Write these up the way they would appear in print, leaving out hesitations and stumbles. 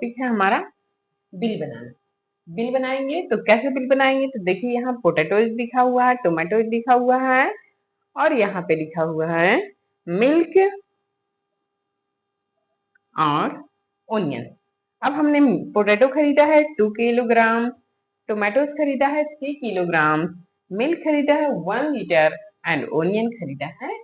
Topic है हमारा bill बनाना। Bill बनाएंगे तो कैसे बिल बनाएंगे, तो देखिए यहाँ पोटैटोज लिखा हुआ है, टोमेटोज लिखा हुआ है और यहाँ पे लिखा हुआ है मिल्क और ओनियन। अब हमने पोटैटो खरीदा है 2 किलोग्राम, टोमेटोज खरीदा है 3 किलोग्राम, मिल्क खरीदा है 1 लीटर एंड ओनियन खरीदा है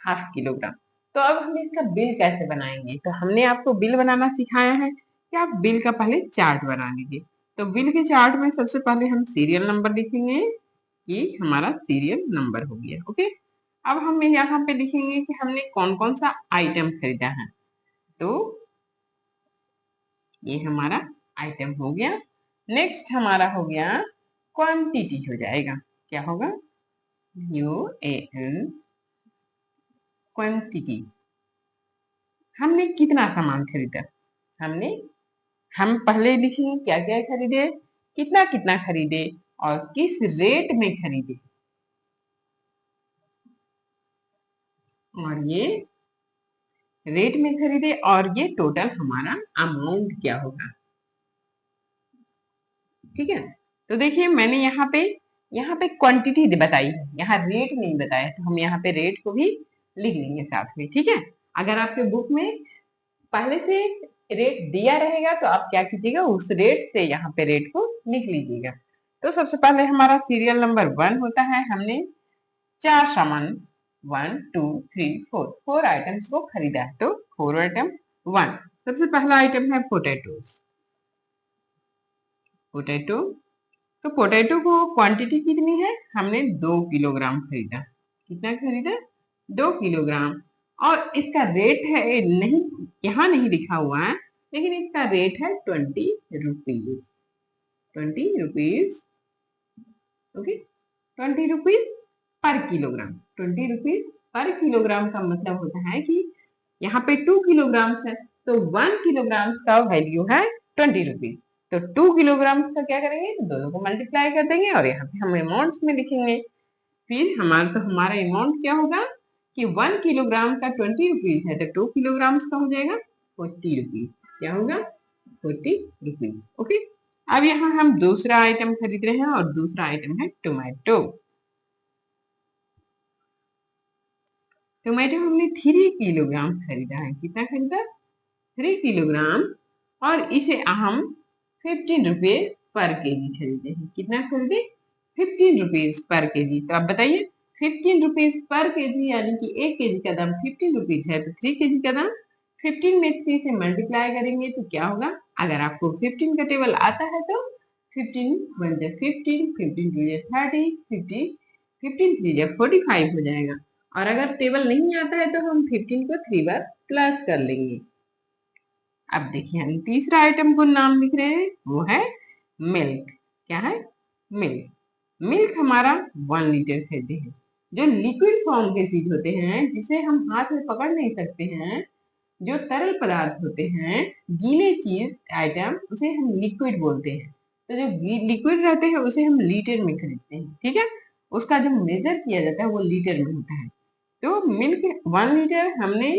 हाफ किलोग्राम। तो अब हम इसका बिल कैसे बनाएंगे, तो हमने आपको बिल बनाना सिखाया है कि आप बिल का पहले चार्ट बना लीजिए। तो बिल के चार्ट में सबसे पहले हम सीरियल नंबर लिखेंगे कि हमारा सीरियल नंबर हो गया। ओके, अब हम यहाँ पे लिखेंगे कि हमने कौन कौन सा आइटम खरीदा है। तो ये हमारा आइटम हो गया। नेक्स्ट हमारा हो गया क्वांटिटी हो जाएगा, क्या होगा UAN क्वांटिटी। हमने कितना सामान खरीदा, हम पहले लिखेंगे क्या क्या खरीदे, कितना कितना खरीदे और किस रेट में खरीदे, और ये रेट में खरीदे और ये टोटल हमारा अमाउंट क्या होगा। ठीक है, तो देखिए मैंने यहाँ पे क्वांटिटी बताई है, यहाँ रेट नहीं बताया, तो हम यहाँ पे रेट को भी लिख लेंगे साथ में। ठीक है, अगर आपके बुक में पहले से रेट दिया रहेगा तो आप क्या कीजिएगा, उस रेट से यहाँ पे रेट को लिख लीजिएगा। तो सबसे पहले हमारा सीरियल नंबर 1 होता है, हमने 4 सामान 1 2 3 4 4 आइटम्स को खरीदा है, तो 4 आइटम 1। सबसे पहला आइटम है पोटैटो। तो पोटैटो को क्वांटिटी कितनी है, हमने 2 किलोग्राम खरीदा। कितना खरीदा, 2 किलोग्राम। और इसका रेट है नहीं, यहाँ नहीं लिखा हुआ है, लेकिन इसका रेट है 20 rupees. 20 rupees, okay, 20 rupees per kilogram. 20 rupees per kilogram का मतलब होता है कि यहाँ पे 2 किलोग्राम है, तो 1 किलोग्राम का वैल्यू है 20 रुपीज। तो 2 किलोग्राम का क्या करेंगे, तो दोनों को मल्टीप्लाई कर देंगे और यहाँ पे हम अमाउंट्स में लिखेंगे। फिर हमारा अमाउंट क्या होगा कि 1 किलोग्राम का 20 रुपीज है, तो 2 किलोग्राम का हो जाएगा 40 रुपीज। क्या होगा, 40 रुपीज। ओके, अब यहाँ हम दूसरा आइटम खरीद रहे हैं और दूसरा आइटम है टोमेटो। टोमेटो हमने 3 किलोग्राम खरीदा है। कितना खरीदा, 3 किलोग्राम, और इसे हम 15 रुपये पर केजी खरीदे हैं। कितना खरीदे, 15 रुपीज पर केजी। तो आप बताइए 15 रुपीज पर केजी यानी कि 1 केजी का दाम 15 रुपीज है, तो 3 केजी का दाम 15 में 3 से मल्टीप्लाई करेंगे तो क्या होगा, अगर आपको 15 का टेबल आता है तो 15 1 जा 15, 15 2 जा 30, 50 15 3 जा 45 हो जाएगा। और अगर टेबल नहीं आता है तो हम 15 को 3 बार प्लस कर लेंगे। अब देखिए हम तीसरा आइटम को नाम लिख रहे हैं, वो है मिल्क। क्या है, मिल्क। मिल्क हमारा 1 लीटर खरीदे हैं। जो लिक्विड फॉर्म के चीज होते हैं, जिसे हम हाथ में पकड़ नहीं सकते हैं, जो तरल पदार्थ होते हैं, गीले चीज आइटम, उसे हम लिक्विड बोलते हैं। तो जो लिक्विड रहते हैं उसे हम लीटर में खरीदते हैं। ठीक है, उसका जो मेजर किया जाता है वो लीटर में होता है। तो मिल्क 1 लीटर हमने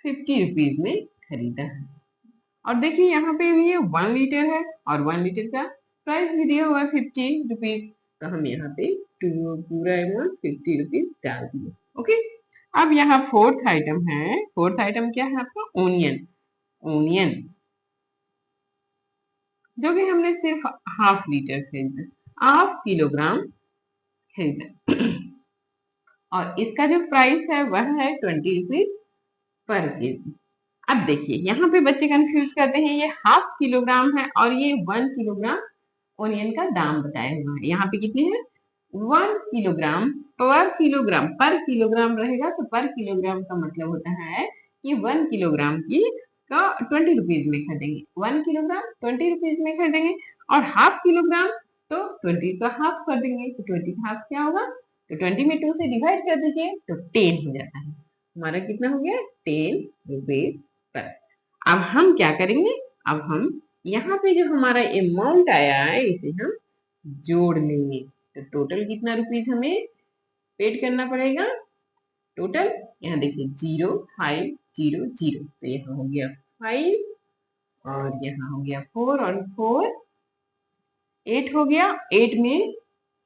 50 रुपीज में खरीदा है। और देखिए यहाँ पे भी ये 1 लीटर है और 1 लीटर का प्राइस भी दिया हुआ है 50 रुपीज। तो हम यहाँ पे पूरा अमाउंट 50 रुपीज डाल दिए। ओके, अब यहाँ फोर्थ आइटम है। फोर्थ आइटम क्या है आपका, ओनियन। ओनियन जो कि हमने सिर्फ हाफ लीटर खरीदा, हाफ किलोग्राम खरीदा। और इसका जो प्राइस है वह है 20 रुपीज पर केजी। अब देखिए यहाँ पे बच्चे कंफ्यूज करते हैं, ये हाफ किलोग्राम है और ये 1 किलोग्राम ओनियन का दाम बताया हुआ है। यहाँ पे कितने हैं, 1 किलोग्राम पर किलोग्राम रहेगा, तो पर किलोग्राम का मतलब होता है कि 1 किलोग्राम की का 20 रुपीज में खरीदेंगे। 1 किलोग्राम 20 रुपीज में खरीदेंगे और हाफ किलोग्राम तो 20 का हाफ कर देंगे, तो 20 का हाफ क्या होगा, तो 20 में 2 से डिवाइड कर दीजिए तो 10 हो जाता है। हमारा कितना हो गया, 10 रुपीज पर। अब हम क्या करेंगे, अब हम यहाँ पे जो हमारा अमाउंट आया है इसे हम जोड़ लेंगे। तो टोटल कितना रुपीज हमें पेड करना पड़ेगा, टोटल यहाँ देखिए 0500, तो यहाँ हो गया 5 और यहाँ हो गया 4 और 4 8 हो गया। 8 में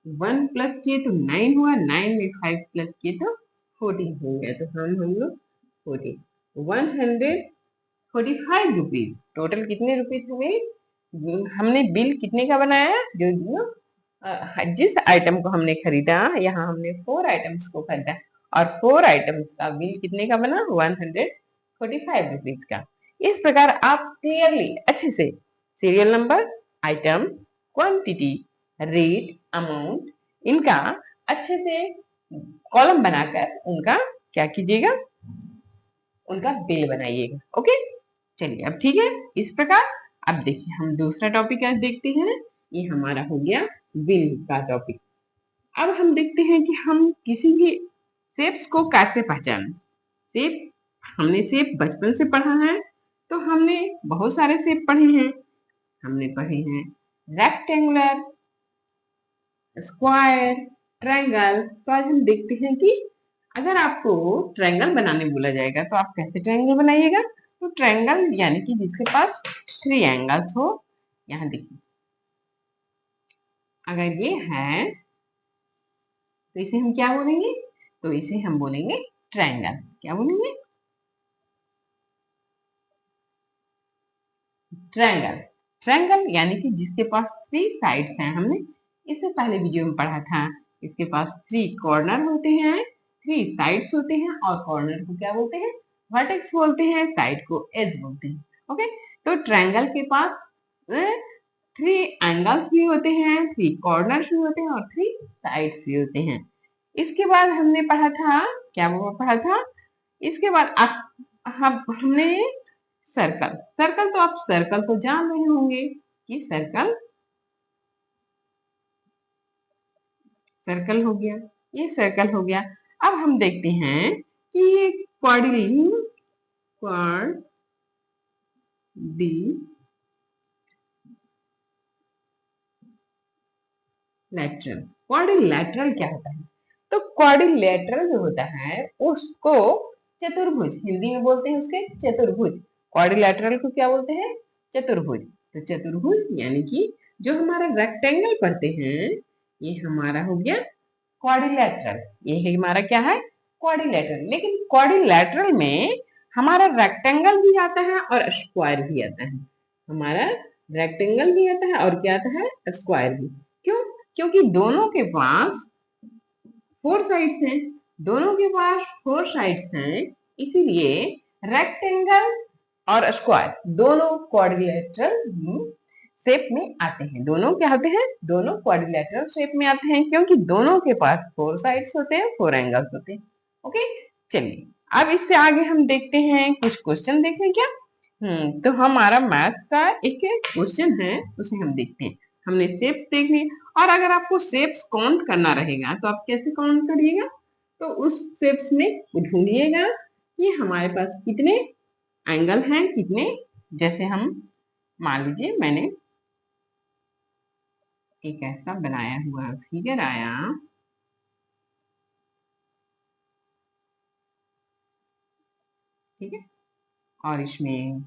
1 प्लस किए तो 9 हुआ। 9 में 5 प्लस किए तो 14 हो गया। तो हम लोग 14 145 रुपीज। टोटल कितने रुपीज हमें हमने बिल कितने का बनाया? जो जिस आइटम को हमने खरीदा, यहाँ हमने 4 आइटम्स को खरीदा और 4 आइटम्स का बिल कितने का बना? 145 रुपीज का। इस प्रकार आप क्लियरली अच्छे से serial number, item, quantity, rate, amount, इनका अच्छे से कॉलम बनाकर उनका क्या कीजिएगा? उनका बिल बनाइएगा। ओके, चलिए अब ठीक है। इस प्रकार अब देखिए हम दूसरा टॉपिक आज देखते हैं। ये हमारा हो गया बिल का टॉपिक। अब हम देखते हैं कि हम किसी भी शेप्स को कैसे पहचानें। शेप, हमने शेप बचपन से पढ़ा है, तो हमने बहुत सारे शेप पढ़े हैं। हमने पढ़े हैं रेक्टेंगुलर, स्क्वायर, ट्रायंगल। तो आज हम देखते हैं कि अगर आपको ट्रायंगल बनाने बोला जाएगा तो आप कैसे ट्रायंगल बनाइएगा? तो ट्रायंगल यानी कि जिसके पास 3 एंगल्स हो। यहाँ देखिए, अगर ये है तो इसे हम क्या बोलेंगे? तो इसे हम बोलेंगे ट्रायंगल। क्या बोलेंगे? ट्रायंगल। ट्रायंगल यानी कि जिसके पास 3 साइड्स हैं। हमने इससे पहले वीडियो में पढ़ा था, इसके पास 3 कॉर्नर होते हैं, 3 साइड्स होते हैं और कॉर्नर को क्या बोलते हैं? वर्टेक्स बोलते हैं, साइड को एज बोलते हैं। ओके, तो ट्रायंगल के पास 3 एंगल्स भी होते हैं, 3 कॉर्नर्स भी होते हैं और 3 साइड्स भी होते हैं। इसके बाद हमने पढ़ा था, क्या वो पढ़ा था? इसके बाद हमने सर्कल। सर्कल तो आप सर्कल तो जान रहे होंगे कि सर्कल सर्कल हो गया, ये सर्कल हो गया। अब हम देखते हैं कि ये क्वाड्रिलेटरल क्वाड्रिलेटरल क्या होता है? तो क्वाड्रिलेटरल जो होता है उसको चतुर्भुज, हिंदी में बोलते हैं उसके चतुर्भुज। क्वाड्रिलेटरल को क्या बोलते हैं? चतुर्भुज। तो चतुर्भुज यानी कि जो हमारा रेक्टेंगल पढ़ते हैं, ये हमारा हो गया क्वाड्रिलेटरल। ये है हमारा क्या है? क्वाड्रिलेटरल। लेकिन क्वाड्रिलेटरल में हमारा रेक्टेंगल भी आता है और स्क्वायर भी आता है। हमारा रेक्टेंगल भी आता है और क्या आता है? स्क्वायर भी। क्यों? क्योंकि दोनों के पास 4 साइड्स हैं। दोनों के पास 4 साइड्स हैं, इसीलिए रेक्टेंगल और स्क्वायर दोनों क्वाड्रिलेटरल शेप में आते हैं। दोनों क्या होते हैं? दोनों क्वाड्रिलेटरल शेप में आते हैं, क्योंकि दोनों के पास 4 साइड्स होते हैं, 4 एंगल्स होते हैं। ओके, चलिए अब इससे आगे हम देखते हैं, कुछ क्वेश्चन देखें क्या? तो हमारा मैथ का एक क्वेश्चन है, उसे हम देखते हैं। हमने शेप्स देख लिए, और अगर आपको शेप्स काउंट करना रहेगा तो आप कैसे काउंट करिएगा? तो उस शेप्स में ढूंढिएगा कि हमारे पास कितने एंगल हैं, कितने। जैसे हम मान लीजिए मैंने एक ऐसा बनाया हुआ फिगर आया, ठीक है, और इसमें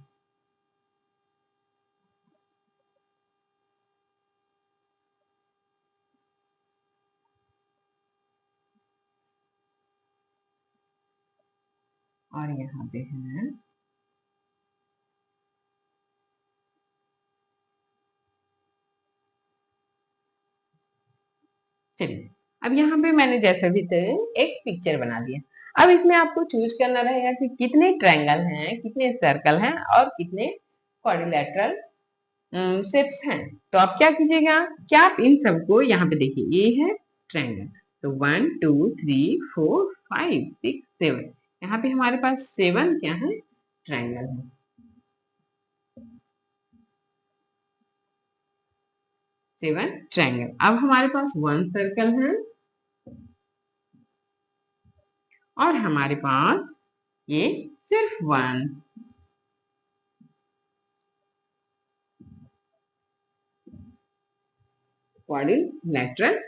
और यहाँ पे है चलिए, अब यहाँ पे मैंने जैसे भी थे एक पिक्चर बना दिया। अब इसमें आपको चूज करना रहेगा कि कितने ट्रायंगल हैं, कितने सर्कल हैं और कितने क्वाड्रिलेटरल शेप्स हैं। तो आप क्या कीजिएगा कि आप इन सबको यहाँ पे देखिए, ये है ट्रायंगल। तो 1 2 3 4 5 6 7, यहाँ पे हमारे पास 7 क्या है? ट्रायंगल है। 7 ट्रायंगल। अब हमारे पास 1 सर्कल है और हमारे पास ये सिर्फ 1 क्वाड्रिलेटरल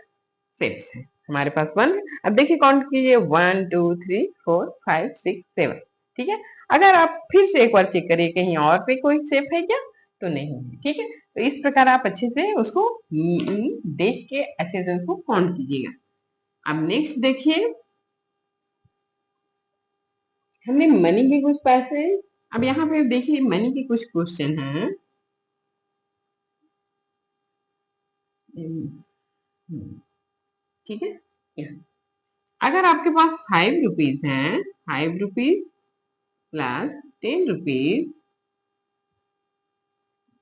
शेप्स है। हमारे पास 1 है। अब देखिए काउंट कीजिए, 1 2 3 4 5 6 7, ठीक है। अगर आप फिर से एक बार चेक करिए कहीं और पे कोई शेप है क्या, तो नहीं है। ठीक है, तो इस प्रकार आप अच्छे से उसको देख के अच्छे से उसको काउंट कीजिएगा। अब नेक्स्ट देखिए, हमने मनी के कुछ पैसे, अब यहाँ पे देखिए मनी के कुछ क्वेश्चन हैं। ठीक है, अगर आपके पास 5 रुपीज है, 5 रुपीज प्लस 10 रुपीज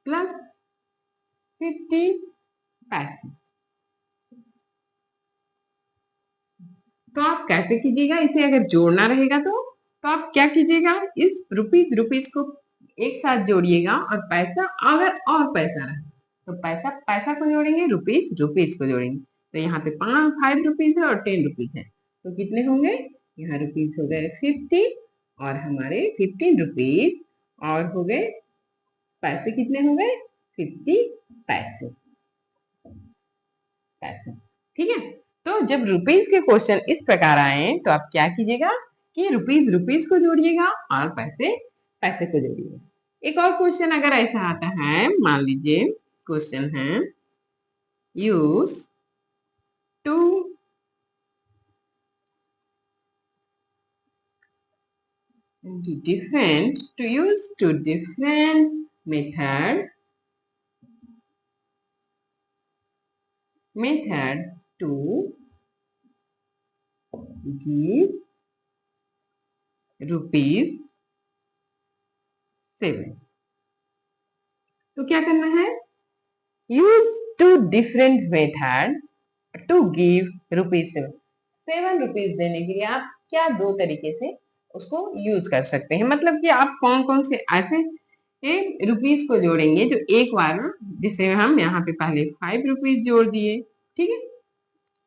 प्लस 50 पैसे, तो आप कैसे कीजिएगा इसे? अगर जोड़ना रहेगा तो आप क्या कीजिएगा, इस रुपीज रुपीज को एक साथ जोड़िएगा, और पैसा अगर और पैसा रहे तो पैसा पैसा को जोड़ेंगे, रुपीज रुपीज को जोड़ेंगे। तो यहाँ पे 5 रुपीज है और 10 रुपीज है, तो कितने होंगे? यहाँ रुपीज हो गए 50 और हमारे 15 रुपीज, और हो गए पैसे कितने हो गए? 50 पैसे। पैसे, ठीक है। तो जब रुपीज के क्वेश्चन इस प्रकार आए तो आप क्या कीजिएगा कि रुपीज रुपीज को जोड़िएगा और पैसे पैसे को जोड़िएगा। एक और क्वेश्चन अगर ऐसा आता है, मान लीजिए क्वेश्चन है use two different method to give ₹7। तो क्या करना है? Use two different method to give ₹7। 7 rupees देने के लिए आप क्या दो तरीके से उसको यूज कर सकते हैं, मतलब कि आप कौन कौन से ऐसे रुपीज को जोड़ेंगे जो एक बार, जैसे हम यहाँ पे पहले 5 रुपीज जोड़ दिए, ठीक है,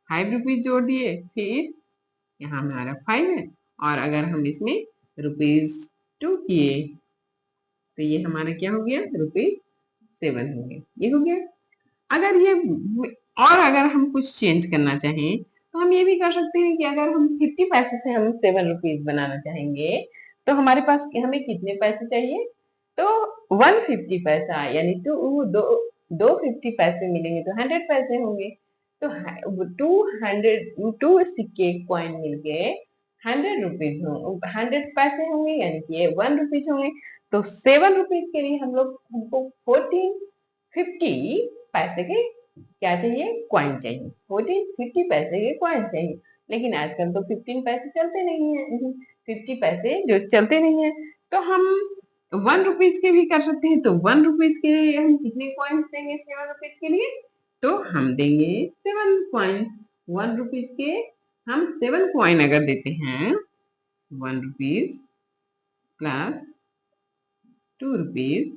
5 रुपीज जोड़ दिए, फिर यहाँ हमारा 5 है, और अगर हम इसमें ₹2 किए तो ये हमारा क्या हो गया? ₹7 हो गया, ये हो गया। अगर ये, और अगर हम कुछ चेंज करना चाहें तो हम ये भी कर सकते हैं कि अगर हम 50 पैसे से हम 7 रुपीज बनाना चाहेंगे तो हमारे पास हमें कितने पैसे चाहिए? तो 150 पैसा, यानी दो 50 पैसे मिलेंगे तो 100 पैसे होंगे। तो 2 सिक्के कॉइन मिलके 100 रुपीज हो, 100 पैसे होंगे, यानी कि ये 1 रुपीज होंगे। तो 7 रुपीज के लिए हमको 50 पैसे के क्या चाहिए? कॉइन चाहिए। 50 पैसे के कॉइन चाहिए, लेकिन आजकल तो 15 पैसे चलते नहीं है, 50 पैसे जो चलते नहीं है, तो हम 1 रुपीज के भी कर सकते हैं। तो 1 रुपीज के लिए हम कितने कॉइन्स देंगे 7 रुपीज के लिए? तो हम देंगे 7 कॉइन। 1 रुपीज के हम 7 कॉइन अगर देते हैं, 1 रुपीज प्लस 2 रुपीज,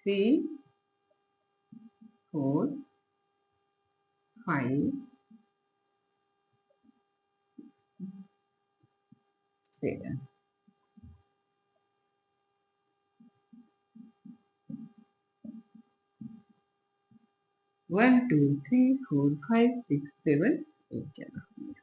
3, 4, 5, 7। 1 2 3 4 5 6 7 8।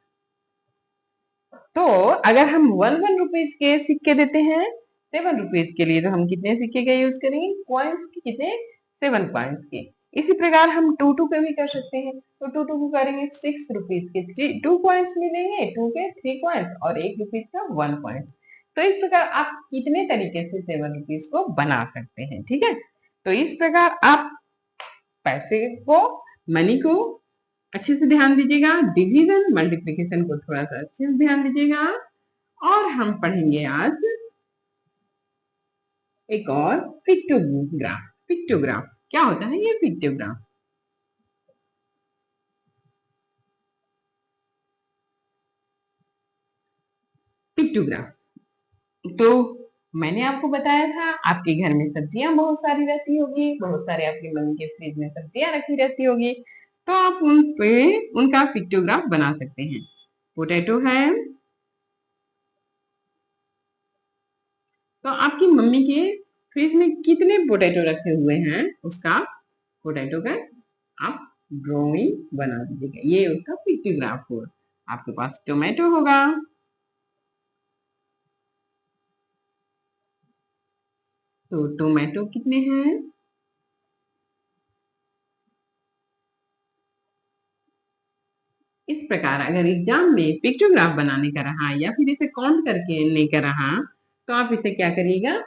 तो अगर हम 1 रुपीज के सिक्के देते हैं 7 रुपीज के लिए, तो हम कितने सिक्के का यूज करेंगे? कॉइन्स के कितने? 7 कॉइन्स के। इसी प्रकार हम 2 के भी कर सकते हैं, तो 2 को करेंगे 6 रुपीज के 2 कॉइन्स मिलेंगे, 2 के 3 कॉइन्स, और 1 रुपीज का 1 कॉइन। तो इस प्रकार आप कितने तरीके से 7 रुपीज को बना सकते हैं, ठीक है। तो इस प्रकार आप पैसे को, मनी को अच्छे से ध्यान दीजिएगा, डिवीजन मल्टीप्लिकेशन को थोड़ा सा अच्छे से ध्यान दीजिएगा। और हम पढ़ेंगे आज एक और पिक्टोग्राफ। पिक्टोग्राफ क्या होता है? ये पिक्टोग्राफ, पिक्टोग्राफ तो मैंने आपको बताया था, आपके घर में सब्जियां बहुत सारी रहती होगी, बहुत सारे आपके मम्मी के फ्रिज में सब्जियां रखी रहती होगी, तो आप उन पे उनका पिक्टोग्राफ बना सकते हैं। पोटैटो है, तो आपकी मम्मी के फ्रिज में कितने पोटैटो रखे हुए हैं, उसका पोटैटो का आप ड्राइंग बना दीजिएगा, ये उसका पिक्टोग्राफ होगा। आपके पास टोमेटो होगा, तो टोमेटो कितने हैं? इस प्रकार अगर एग्जाम में पिक्टोग्राफ बनाने का रहा या फिर इसे काउंट करके नहीं का रहा, तो आप इसे क्या करिएगा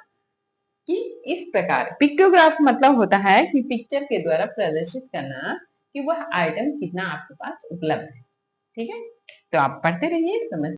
कि इस प्रकार पिक्टोग्राफ मतलब होता है कि पिक्चर के द्वारा प्रदर्शित करना कि वह आइटम कितना आपके पास उपलब्ध है। ठीक है, तो आप पढ़ते रहिए, समझ